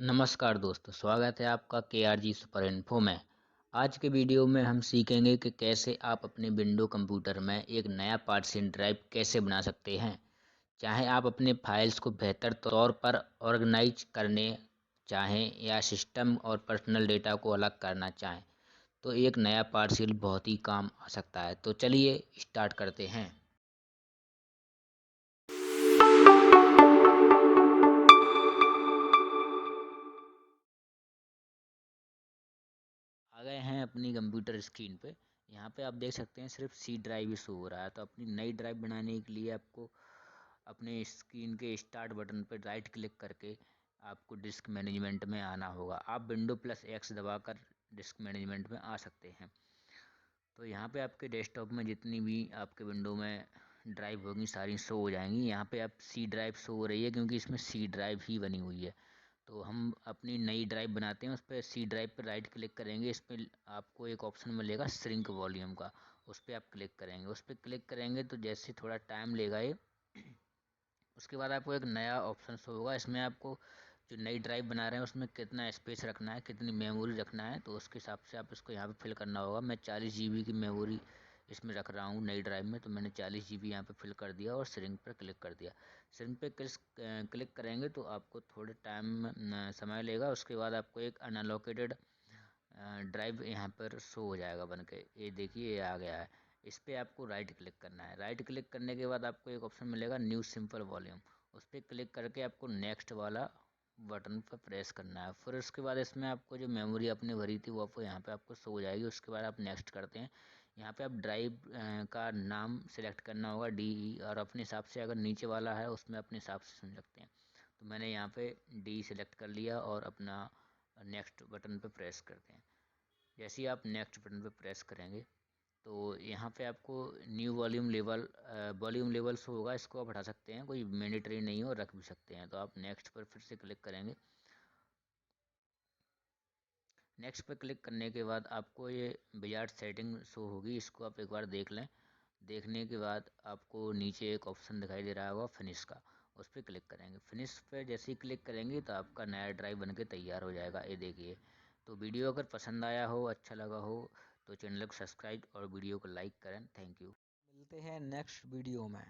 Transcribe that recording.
नमस्कार दोस्तों, स्वागत है आपका केआरजी सुपर इन्फो में। आज के वीडियो में हम सीखेंगे कि कैसे आप अपने विंडो कंप्यूटर में एक नया पार्टीशन ड्राइव कैसे बना सकते हैं। चाहे आप अपने फाइल्स को बेहतर तौर पर ऑर्गेनाइज करने चाहें या सिस्टम और पर्सनल डेटा को अलग करना चाहें, तो एक नया पार्टीशन बहुत ही काम आ सकता है। तो चलिए स्टार्ट करते हैं। आ गए हैं अपनी कंप्यूटर स्क्रीन पे। यहाँ पे आप देख सकते हैं सिर्फ सी ड्राइव ही शो हो रहा है। तो अपनी नई ड्राइव बनाने के लिए आपको अपने स्क्रीन के स्टार्ट बटन पर राइट क्लिक करके आपको डिस्क मैनेजमेंट में आना होगा। आप विंडो प्लस एक्स दबाकर डिस्क मैनेजमेंट में आ सकते हैं। तो यहाँ पे आपके डेस्कटॉप में जितनी भी आपके विंडो में ड्राइव होगी सारी शो हो जाएंगी। यहाँ पे आप सी ड्राइव शो हो रही है क्योंकि इसमें सी ड्राइव ही बनी हुई है। तो हम अपनी नई ड्राइव बनाते हैं, उस पर सी ड्राइव पर राइट क्लिक करेंगे। इस पर आपको एक ऑप्शन मिलेगा श्रिंक वॉल्यूम का, उस पर आप क्लिक करेंगे। उस पर क्लिक करेंगे तो जैसे थोड़ा टाइम लेगा ये, उसके बाद आपको एक नया ऑप्शन शो होगा। इसमें आपको जो नई ड्राइव बना रहे हैं उसमें कितना स्पेस रखना है, कितनी मेमोरी रखना है, तो उसके हिसाब से आप इसको यहाँ पे फिल करना होगा। मैं 40 GB की मेमोरी इसमें रख रहा हूँ नई ड्राइव में, तो मैंने 40 GB यहाँ पे फिल कर दिया और श्रिंक पर क्लिक कर दिया। श्रिंक पे क्लिक करेंगे तो आपको थोड़े टाइम समय लेगा। उसके बाद आपको एक अनअलोकेटेड ड्राइव यहाँ पर शो हो जाएगा बन के। ये देखिए ये आ गया है। इस पर आपको राइट क्लिक करना है। राइट क्लिक करने के बाद आपको एक ऑप्शन मिलेगा न्यू सिंपल वॉल्यूम, उस पर क्लिक करके आपको नेक्स्ट वाला बटन पर प्रेस करना है। फिर उसके बाद इसमें आपको जो मेमोरी आपने भरी थी वो आपको यहाँ पे आपको शो हो जाएगी। उसके बाद आप नेक्स्ट करते हैं। यहाँ पे आप ड्राइव का नाम सेलेक्ट करना होगा DE, और अपने हिसाब से अगर नीचे वाला है उसमें अपने हिसाब से चुन सकते हैं। तो मैंने यहाँ पे D सेलेक्ट कर लिया और अपना नेक्स्ट बटन पे प्रेस करते हैं। जैसे ही आप नेक्स्ट बटन पे प्रेस करेंगे तो यहाँ पे आपको न्यू वॉल्यूम लेवल शो होगा। इसको आप हटा सकते हैं, कोई मैंडेटरी नहीं हो, रख भी सकते हैं। तो आप नेक्स्ट पर फिर से क्लिक करेंगे। नेक्स्ट पर क्लिक करने के बाद आपको ये विजार्ड सेटिंग शो होगी, इसको आप एक बार देख लें। देखने के बाद आपको नीचे एक ऑप्शन दिखाई दे रहा होगा फिनिश का, उस पर क्लिक करेंगे। फिनिश पे जैसे ही क्लिक करेंगे तो आपका नया ड्राइव बनके तैयार हो जाएगा। ये देखिए। तो वीडियो अगर पसंद आया हो, अच्छा लगा हो, तो चैनल को सब्सक्राइब और वीडियो को लाइक करें। Thank you. मिलते हैं नेक्स्ट वीडियो में।